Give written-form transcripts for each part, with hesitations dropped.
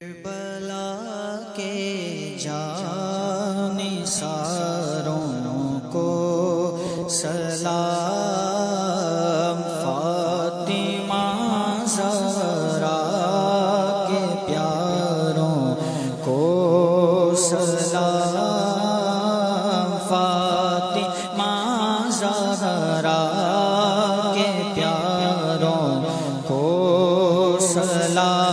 کربلا کے جانثاروں کو سلام، فاطمہ زہرا کے پیاروں کو سلام، فاطمہ زہرا کے پیاروں کو سلام۔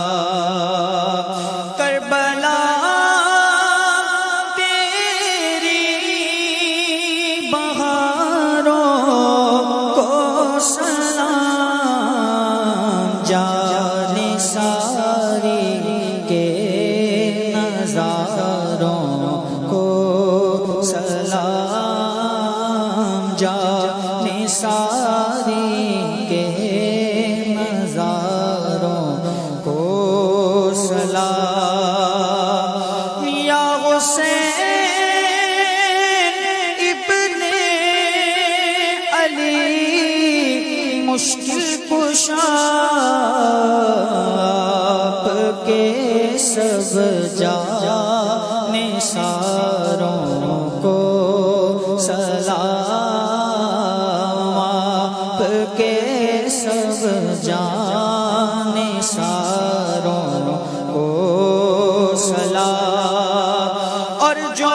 جانثاری کے نظاروں کو سلام، جانثاری کے نظاروں کو سلام۔ یا حسین ابن علی مشکل کشا کے سب جانثاروں کو سلام، آپ کے سب جانثاروں کو سلام۔ اور جو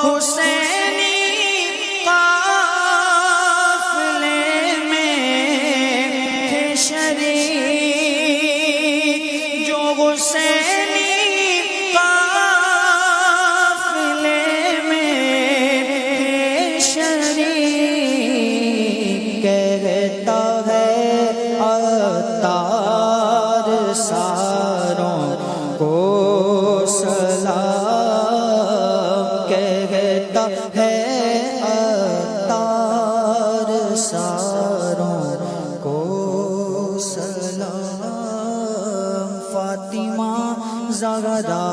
حسینی قافلے میں تھے شریک، حسینی قافلے میں شریک، کہتا ہے عطار ساروں کو سلام، کہتا ہے عطار ساروں کو سلام۔ فاطمہ زہرا